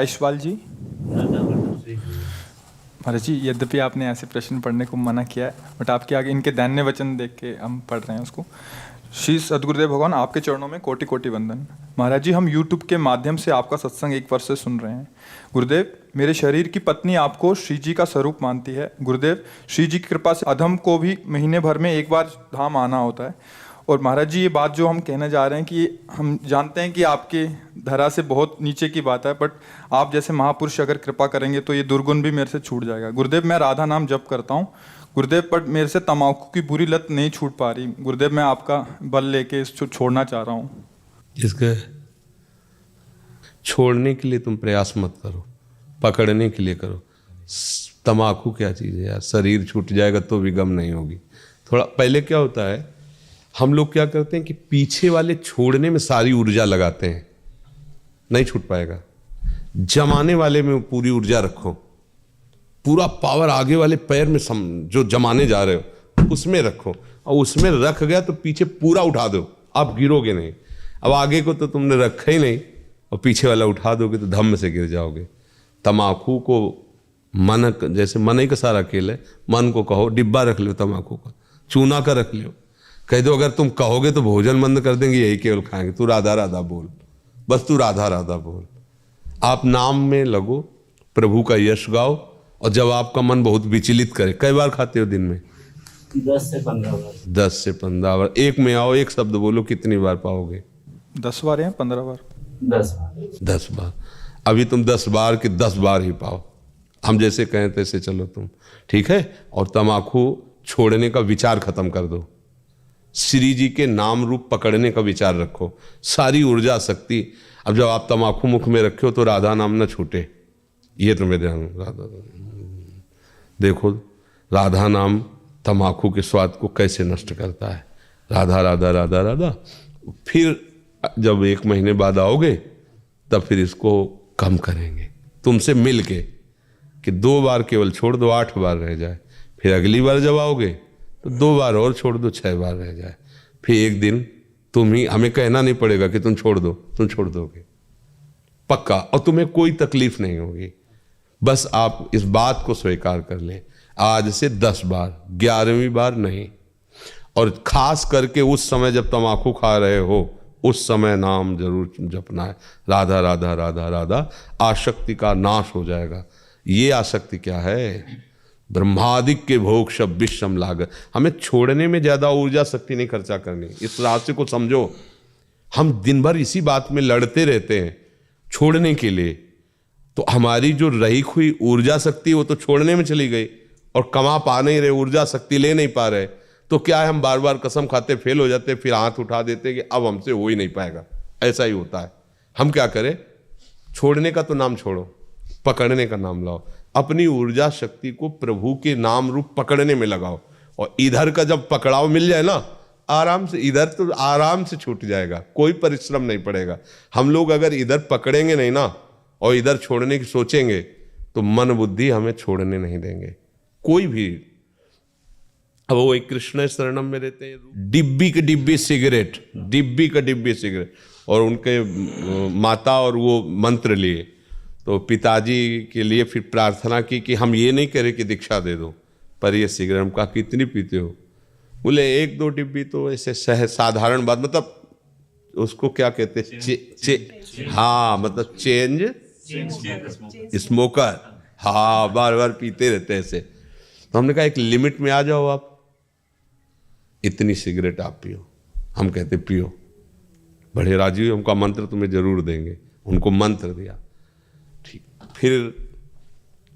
जायसवाल जी। महाराज जी, यद्यपि आपने ऐसे प्रश्न पढ़ने को मना किया है, बट आपके आगे इनके दैन्य वचन देख के हम पढ़ रहे हैं उसको। श्री सद्गुरुदेव भगवान, आपके चरणों में कोटि कोटि वंदन। महाराज जी, हम YouTube के माध्यम से आपका सत्संग एक वर्ष से सुन रहे हैं। गुरुदेव, मेरे शरीर की पत्नी आपको श्री जी का स्वरूप मानती है। गुरुदेव, श्री जी की कृपा से अधम को भी महीने भर में एक बार धाम आना होता है। और महाराज जी, ये बात जो हम कहने जा रहे हैं कि हम जानते हैं कि आपके धरा से बहुत नीचे की बात है, बट आप जैसे महापुरुष अगर कृपा करेंगे तो ये दुर्गुण भी मेरे से छूट जाएगा। गुरुदेव, मैं राधा नाम जप करता हूँ गुरुदेव, पर मेरे से तम्बाकू की बुरी लत नहीं छूट पा रही। गुरुदेव, मैं आपका बल लेके इसको छोड़ना चाह रहा हूँ। इसके छोड़ने के लिए तुम प्रयास मत करो, पकड़ने के लिए करो। तम्बाकू क्या चीज़ है यार, शरीर छूट जाएगा तो भी गम नहीं होगी। थोड़ा पहले क्या होता है, हम लोग क्या करते हैं कि पीछे वाले छोड़ने में सारी ऊर्जा लगाते हैं, नहीं छूट पाएगा। जमाने वाले में पूरी ऊर्जा रखो, पूरा पावर आगे वाले पैर में जो जमाने जा रहे हो उसमें रखो, और उसमें रख गया तो पीछे पूरा उठा दो, आप गिरोगे नहीं। अब आगे को तो तुमने रखा ही नहीं और पीछे वाला उठा दोगे तो धम्म से गिर जाओगे। तम्बाकू को मन, जैसे मन ही का सारा खेल है, मन को कहो डिब्बा रख लो, तम्बाकू का चूना का रख लो, कह दो अगर तुम कहोगे तो भोजन बंद कर देंगे, यही केवल खाएंगे। तू राधा राधा बोल, बस तू राधा राधा बोल। आप नाम में लगो, प्रभु का यश गाओ, और जब आपका मन बहुत विचलित करे, कई बार खाते हो दिन में? 10 से 15 बार। 10 से 15 बार। एक में आओ, एक शब्द बोलो, कितनी बार पाओगे? 10 बार या 15 बार? 10 बार। 10 बार। अभी तुम 10 बार के 10 बार ही पाओ, हम जैसे कहें तैसे चलो तुम, ठीक है। और तम्बाकू छोड़ने का विचार खत्म कर दो, श्री जी के नाम रूप पकड़ने का विचार रखो, सारी ऊर्जा शक्ति। अब जब आप तम्बाकू मुख में रखे हो तो राधा नाम न छूटे, ये तुम्हें ध्यान। राधा देखो, राधा नाम तम्बाकू के स्वाद को कैसे नष्ट करता है। राधा राधा राधा राधा। फिर जब 1 महीने बाद आओगे तब फिर इसको कम करेंगे तुमसे मिल के, कि 2 बार केवल छोड़ दो, 8 बार रह जाए। फिर अगली बार जब आओगे तो 2 बार और छोड़ दो, 6 बार रह जाए। फिर एक दिन तुम ही, हमें कहना नहीं पड़ेगा कि तुम छोड़ दो, तुम छोड़ दोगे पक्का, और तुम्हें कोई तकलीफ नहीं होगी। बस आप इस बात को स्वीकार कर लें, आज से 10 बार, 11वीं बार नहीं। और खास करके उस समय जब तम्बाकू खा रहे हो, उस समय नाम जरूर जपना है, राधा राधा राधा राधा। आसक्ति का नाश हो जाएगा। ये आसक्ति क्या है? ब्रह्मादिक के भोग शब विषम लागत। हमें छोड़ने में ज्यादा ऊर्जा शक्ति नहीं खर्चा करनी, इस रहस्य को समझो। हम दिन भर इसी बात में लड़ते रहते हैं छोड़ने के लिए, तो हमारी जो रही हुई ऊर्जा शक्ति वो तो छोड़ने में चली गई, और कमा पा नहीं रहे, ऊर्जा शक्ति ले नहीं पा रहे। तो क्या है, हम बार बार कसम खाते फेल हो जाते, फिर हाथ उठा देते कि अब हमसे हो ही नहीं पाएगा। ऐसा ही होता है। हम क्या करें, छोड़ने का तो नाम छोड़ो, पकड़ने का नाम लाओ। अपनी ऊर्जा शक्ति को प्रभु के नाम रूप पकड़ने में लगाओ, और इधर का जब पकड़ाव मिल जाए ना, आराम से, इधर तो आराम से छूट जाएगा, कोई परिश्रम नहीं पड़ेगा। हम लोग अगर इधर पकड़ेंगे नहीं ना और इधर छोड़ने की सोचेंगे तो मन बुद्धि हमें छोड़ने नहीं देंगे कोई भी। अब वो एक कृष्ण शरणम में रहते हैं, डिब्बी के डिब्बी सिगरेट, डिब्बी का डिब्बी सिगरेट, और उनके माता और वो मंत्र लिए, तो पिताजी के लिए फिर प्रार्थना की कि हम ये नहीं करें कि दीक्षा दे दो, पर ये सिगरेट। हम कहा कितनी पीते हो? बोले 1-2 डिब्बी तो ऐसे साधारण बात, मतलब उसको क्या कहते हैं, हाँ मतलब चेंज स्मोकर, हाँ बार बार पीते रहते ऐसे। तो हमने कहा एक लिमिट में आ जाओ आप, इतनी सिगरेट आप पियो। हम कहते पियो, बड़े राजी हुए, उनका मंत्र तुम्हें जरूर देंगे। उनको मंत्र दिया, ठीक। फिर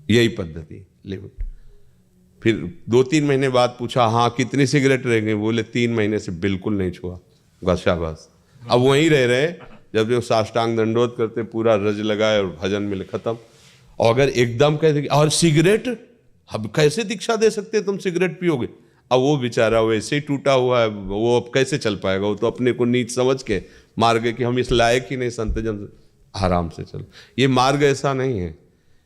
यही पद्धति लिमिट। फिर 2-3 महीने बाद पूछा, हाँ कितनी सिगरेट रह गई? बोले 3 महीने से बिल्कुल नहीं छुआ। शाबाश। अब वहीं रह रहे, जब जो साष्टांग दंडोत करते, पूरा रज लगाए और भजन मिले, खत्म। और अगर एकदम कहते और सिगरेट, अब कैसे दीक्षा दे सकते तुम सिगरेट पियोगे? अब वो बेचारा वैसे ही टूटा हुआ है, वो अब कैसे चल पाएगा? वो तो अपने को नीच समझ के मार गए कि हम इस लायक ही नहीं, संत जन आराम से चलो। ये मार्ग ऐसा नहीं है,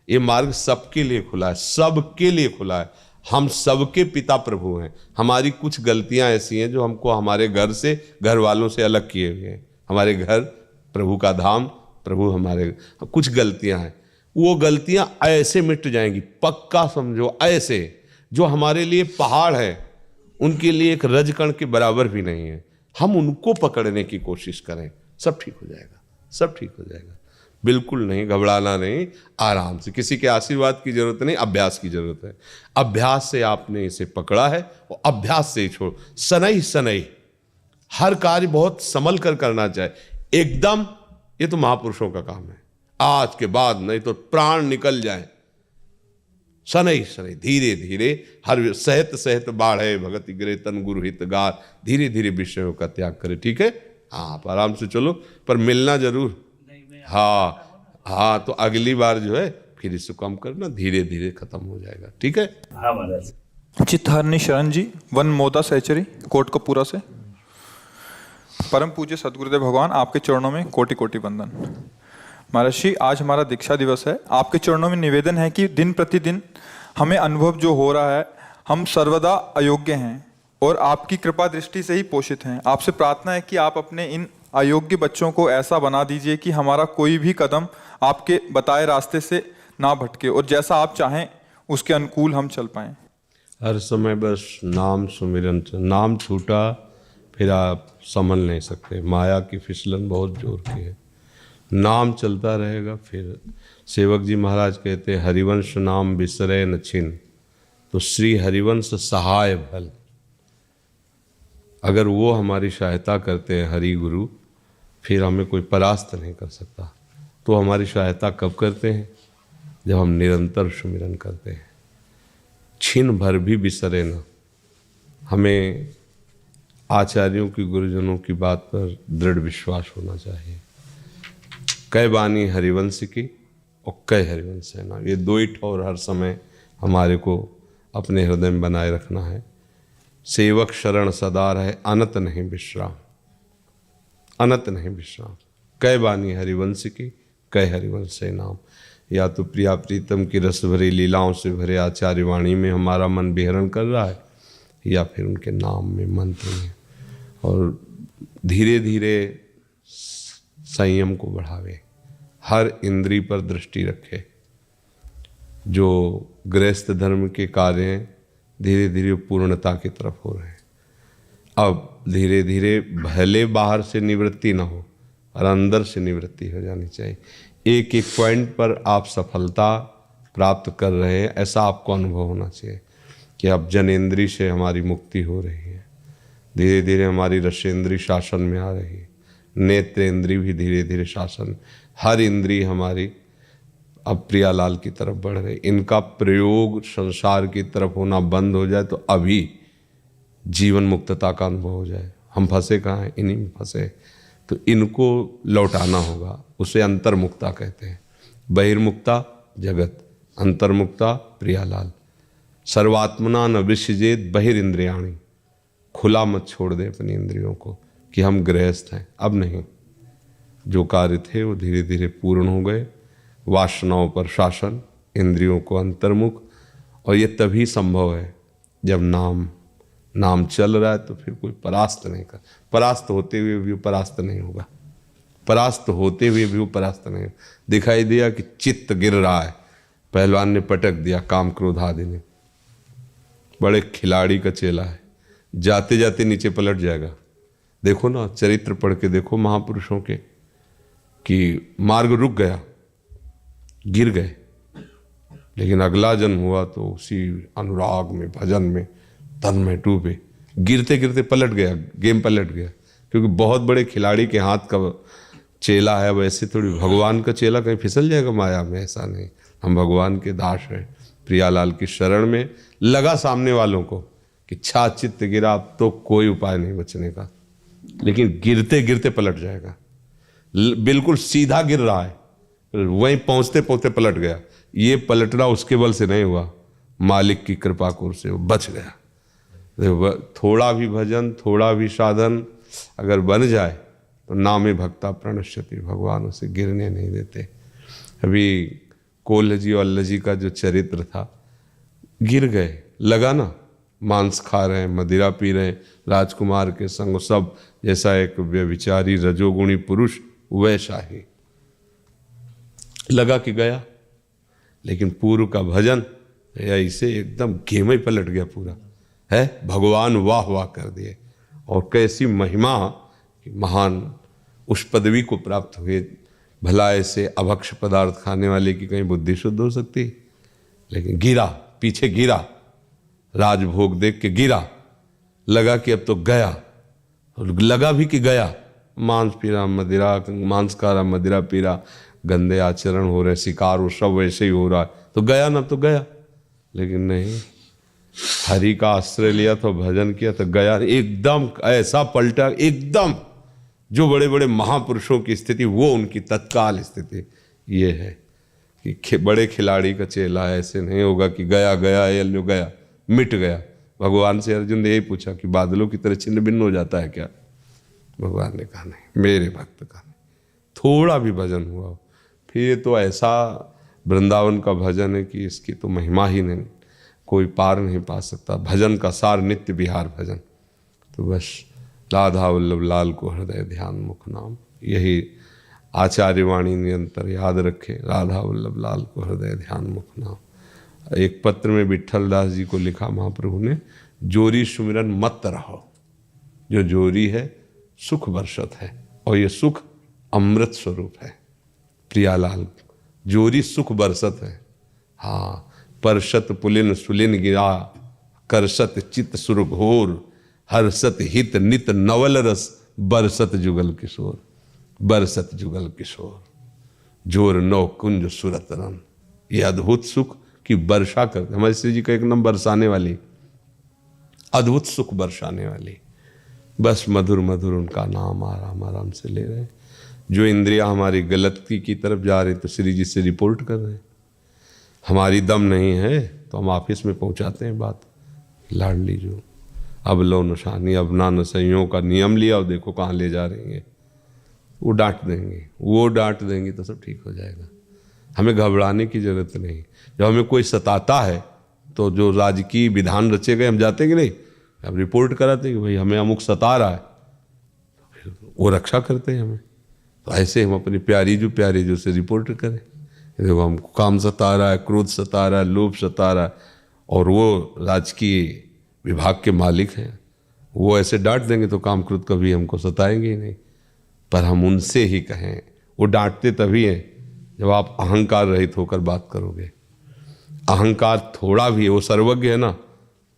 ये मार्ग सबके लिए खुला है, सबके लिए खुला है। हम सबके पिता प्रभु हैं। हमारी कुछ गलतियां ऐसी हैं जो हमको हमारे घर से, घर वालों से अलग किए हुए हैं। हमारे घर प्रभु का धाम, प्रभु हमारे, कुछ गलतियां हैं, वो गलतियां ऐसे मिट जाएंगी, पक्का समझो, ऐसे जो हमारे लिए पहाड़ है उनके लिए एक रजकण के बराबर भी नहीं है। हम उनको पकड़ने की कोशिश करें, सब ठीक हो जाएगा, सब ठीक हो जाएगा। बिल्कुल नहीं, घबराना नहीं, आराम से। किसी के आशीर्वाद की जरूरत नहीं, अभ्यास की जरूरत है। अभ्यास से आपने इसे पकड़ा है और अभ्यास से ही छोड़, सनई सनई हर कार्य बहुत संभल कर करना चाहिए एकदम। ये तो महापुरुषों का काम है। आज के बाद नहीं तो प्राण निकल जाए। सनई सनई धीरे धीरे हर सहत सहत बाढ़े भगति गिरे तन गुरु हित गार, धीरे धीरे विषयों का त्याग करे। ठीक है, हाँ, आप आराम से चलो, पर मिलना जरूर। हाँ हाँ, तो अगली बार जो है फिर इसको कम करना, धीरे धीरे खत्म हो जाएगा। ठीक है। हाँ महाराज। चित्तहरणी शरण जी, वन मोदा सहचरी, कोटकपूरा से। परम पूज्य सदगुरुदेव भगवान, आपके चरणों में कोटि कोटि वंदन। महर्षि, आज हमारा दीक्षा दिवस है। आपके चरणों में निवेदन है कि दिन प्रतिदिन हमें अनुभव जो हो रहा है, हम सर्वदा अयोग्य हैं और आपकी कृपा दृष्टि से ही पोषित हैं। आपसे प्रार्थना है कि आप अपने इन अयोग्य बच्चों को ऐसा बना दीजिए कि हमारा कोई भी कदम आपके बताए रास्ते से ना भटके और जैसा आप चाहें उसके अनुकूल हम चल पाएं। हर समय बस नाम सुमिरन, नाम छूटा फिर आप संभल नहीं सकते। माया की फिसलन बहुत जोर की है। नाम चलता रहेगा। फिर सेवक जी महाराज कहते हरिवंश नाम बिसरे न छिन, तो श्री हरिवंश सहाय भल। अगर वो हमारी सहायता करते हैं हरि गुरु, फिर हमें कोई परास्त नहीं कर सकता। तो हमारी सहायता कब करते हैं? जब हम निरंतर सुमिरन करते हैं। छिन भर भी बिसरे न। हमें आचार्यों की, गुरुजनों की बात पर दृढ़ विश्वास होना चाहिए। कै बानी हरिवंश की और कै हरिवंश है ना, ये दो ही ठौर हर समय हमारे को अपने हृदय में बनाए रखना है। सेवक शरण सदा रहे, अनत नहीं विश्राम, अनत नहीं विश्राम। कै बानी हरिवंश की, कै हरिवंश है नाम। या तो प्रिया प्रीतम की रस भरी लीलाओं से भरे आचार्य वाणी में हमारा मन विहरण कर रहा है, या फिर उनके नाम में मंत्र में। और धीरे धीरे संयम को बढ़ावे, हर इंद्री पर दृष्टि रखे। जो गृहस्थ धर्म के कार्य हैं धीरे धीरे पूर्णता की तरफ हो रहे हैं। अब धीरे धीरे भले बाहर से निवृत्ति ना हो और अंदर से निवृत्ति हो जानी चाहिए। एक एक पॉइंट पर आप सफलता प्राप्त कर रहे हैं, ऐसा आपको अनुभव होना चाहिए कि अब जनेंद्री से हमारी मुक्ति हो रही है। धीरे धीरे हमारी रसेंद्री शासन में आ रही है, नेत्रेंद्री भी धीरे धीरे शासन, हर इंद्री हमारी अब प्रियालाल की तरफ बढ़ रही। इनका प्रयोग संसार की तरफ होना बंद हो जाए तो अभी जीवन मुक्तता का अनुभव हो जाए। हम फंसे कहाँ हैं? इन्हीं में फंसे। तो इनको लौटाना होगा, उसे अंतर्मुक्ता कहते हैं। बहिर्मुक्ता जगत, अंतर्मुक्ता प्रियालाल। सर्वात्मना न विसृजेत बहिरिंद्रियाणि, खुला मत छोड़ दे अपनी इंद्रियों को कि हम गृहस्थ हैं। अब नहीं, जो कार्य थे वो धीरे धीरे पूर्ण हो गए। वासनाओं पर शासन, इंद्रियों को अंतर्मुख। और ये तभी संभव है जब नाम चल रहा है, तो फिर कोई परास्त नहीं कर। परास्त होते हुए भी वो परास्त नहीं होगा, परास्त होते हुए भी वो परास्त नहीं होगा। दिखाई दिया कि चित्त गिर रहा है, पहलवान ने पटक दिया, काम क्रोध आदि ने। बड़े खिलाड़ी का चेला है, जाते जाते नीचे पलट जाएगा। देखो ना, चरित्र पढ़ के देखो महापुरुषों के, कि मार्ग रुक गया, गिर गए, लेकिन अगला जन्म हुआ तो उसी अनुराग में, भजन में, तन में डूबे। गिरते गिरते पलट गया, गेम पलट गया। क्योंकि बहुत बड़े खिलाड़ी के हाथ का चेला है। वैसे थोड़ी भगवान का चेला कहीं फिसल जाएगा माया में, ऐसा नहीं। हम भगवान के दास हैं। प्रियालाल की शरण में लगा सामने वालों को कि छा चित्त गिरा, अब तो कोई उपाय नहीं बचने का। लेकिन गिरते गिरते पलट जाएगा। बिल्कुल सीधा गिर रहा है, वहीं पहुंचते पहुंचते पलट गया। ये पलटना उसके बल से नहीं हुआ, मालिक की कृपा को से वो बच गया। थोड़ा भी भजन, थोड़ा भी साधन अगर बन जाए तो नामे भक्ता प्रणश्यति, भगवान उसे गिरने नहीं देते। अभी कोल्ह जी और अल्लाह जी का जो चरित्र था, गिर गए, लगा ना, मांस खा रहे हैं, मदिरा पी रहे हैं, राजकुमार के संग सब, जैसा एक व्यभिचारी रजोगुणी पुरुष वैसा ही लगा कि गया। लेकिन पूर्व का भजन ऐसे एकदम गेम ही पलट गया पूरा है। भगवान वाह वाह कर दिए और कैसी महिमा कि महान उस पदवी को प्राप्त हुए। भला ऐसे अभक्ष पदार्थ खाने वाले की कहीं बुद्धि शुद्ध हो सकती, लेकिन गिरा, पीछे गिरा, राजभोग देख के गिरा, लगा कि अब तो गया, और लगा भी कि गया। मांस पीरा मदिरा, मांस खारा मदिरा पीरा, गंदे आचरण हो रहे, शिकार हो, सब वैसे ही हो रहा है, तो गया ना, तो गया। लेकिन नहीं, हरि का आश्रय लिया तो भजन किया तो गया। एकदम ऐसा पलटा, एकदम जो बड़े बड़े महापुरुषों की स्थिति वो उनकी तत्काल स्थिति ये है कि बड़े खिलाड़ी का चेला ऐसे नहीं होगा कि गया गया एल्यो गया मिट गया। भगवान से अर्जुन ने यही पूछा कि बादलों की तरह छिन्न भिन्न हो जाता है क्या? भगवान ने कहा नहीं, मेरे भक्त का नहीं, थोड़ा भी भजन हुआ फिर ये तो ऐसा वृंदावन का भजन है कि इसकी तो महिमा ही नहीं, कोई पार नहीं पा सकता। भजन का सार नित्य विहार भजन। तो बस राधा वल्लभ लाल को हृदय ध्यान मुख नाम, यही आचार्य वाणी निरंतर याद रखे। राधा वल्लभ लाल को हृदय ध्यान मुख नाम। एक पत्र में विट्ठल दास जी को लिखा महाप्रभु ने, जोरी सुमिरन मत रहो। जो जोरी है सुख बरसत है और ये सुख अमृत स्वरूप है। प्रियालाल, जोरी सुख बरसत है, हाँ, परसत पुलिन सुलिन गिरा, करसत चित सुर घोर, हर्षत हित नित नवल रस, बरसत जुगल किशोर, बरसत जुगल किशोर, जोर नौ कुंज सुरत रन। ये अद्भुत सुख की वर्षा करते। हमारे श्री जी का एक नाम बरसाने वाली, अद्भुत सुख बरसाने वाली। बस मधुर मधुर उनका नाम आराम आराम से ले रहे। जो इंद्रियां हमारी गलती की तरफ जा रही तो श्री जी से रिपोर्ट कर रहे हैं। हमारी दम नहीं है तो हम ऑफिस में पहुंचाते हैं बात, लाडली जो अब लो नशानी अब ना नशइयों का नियम लिया और देखो कहाँ ले जा रही है। वो डांट देंगे, वो डांट देंगी तो सब ठीक हो जाएगा। हमें घबराने की जरूरत नहीं। जब हमें कोई सताता है तो जो राजकीय विधान रचे गए हम जाते कि नहीं, अब रिपोर्ट कराते कि भाई हमें अमुक सता रहा है, तो फिर वो रक्षा करते हैं हमें। तो ऐसे हम अपनी प्यारी जो से रिपोर्ट करें, देखो हमको काम सता रहा है, क्रोध सता रहा है, लोभ सता रहा है, और वो राजकीय विभाग के मालिक हैं, वो ऐसे डांट देंगे तो काम क्रोध कभी हमको सताएंगे ही नहीं। पर हम उनसे ही कहें, वो डांटते तभी हैं जब आप अहंकार रहित होकर बात करोगे। अहंकार थोड़ा भी है, वो सर्वज्ञ है ना,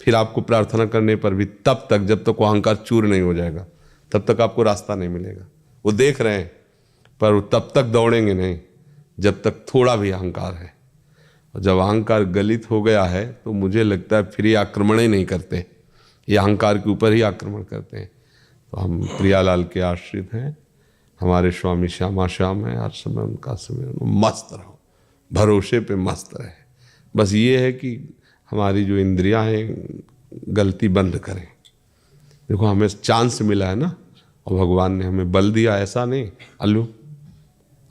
फिर आपको प्रार्थना करने पर भी तब तक जब तक वो अहंकार चूर नहीं हो जाएगा तब तक आपको रास्ता नहीं मिलेगा। वो देख रहे हैं पर वो तब तक दौड़ेंगे नहीं जब तक थोड़ा भी अहंकार है। और जब अहंकार गलित हो गया है तो मुझे लगता है फिर ये आक्रमण ही नहीं करते, ये अहंकार के ऊपर ही आक्रमण करते हैं। तो हम प्रियालाल के आश्रित हैं, हमारे स्वामी श्यामा श्याम हैं, हर समय उनका समय मस्त रहो, भरोसे पे मस्त रहे। बस ये है कि हमारी जो इंद्रियां हैं गलती बंद करें। देखो हमें चांस मिला है ना, और भगवान ने हमें बल दिया, ऐसा नहीं अल्लू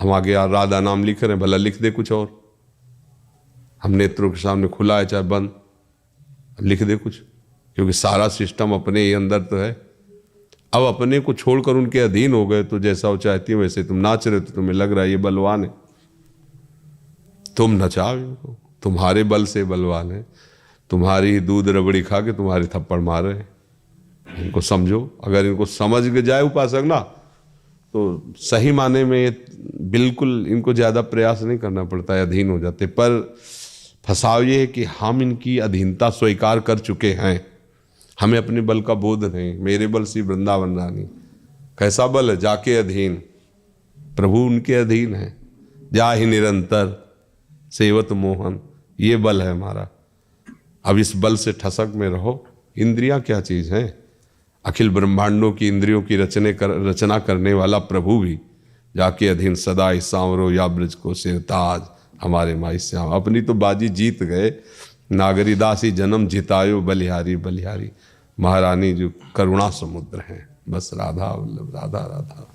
हम आगे यार राधा नाम लिख रहे हैं, भला लिख दे कुछ और। हम नेत्रों के सामने खुला है चाहे बंद, लिख दे कुछ, क्योंकि सारा सिस्टम अपने ही अंदर तो है। अब अपने को छोड़कर उनके अधीन हो गए तो जैसा वो चाहती है वैसे तुम नाच रहे तो तुम्हें लग रहा है ये बलवान है, तुम नचाओ इनको, तुम्हारे बल से बलवान है, तुम्हारी दूध रबड़ी खा के तुम्हारे थप्पड़ मार रहे हैं। इनको समझो, अगर इनको समझ के जाए उपासक ना तो सही माने में बिल्कुल इनको ज़्यादा प्रयास नहीं करना पड़ता है, अधीन हो जाते। पर फंसाव ये है कि हम इनकी अधीनता स्वीकार कर चुके हैं, हमें अपने बल का बोध नहीं। मेरे बल श्री वृंदावन रानी, कैसा बल है, जाके अधीन, प्रभु उनके अधीन है, जा ही निरंतर सेवत मोहन, ये बल है हमारा। अब इस बल से ठसक में रहो। इंद्रियां क्या चीज़ हैं? अखिल ब्रह्मांडों की इंद्रियों की रचना करने वाला प्रभु भी जाके अधीन सदा सांवरो या ब्रज को सिरताज हमारे माई श्याम। अपनी तो बाजी जीत गए, नागरीदासी जन्म जितायो बलिहारी बलिहारी। महारानी जो करुणा समुद्र हैं, बस राधा वल्लभ राधा राधा।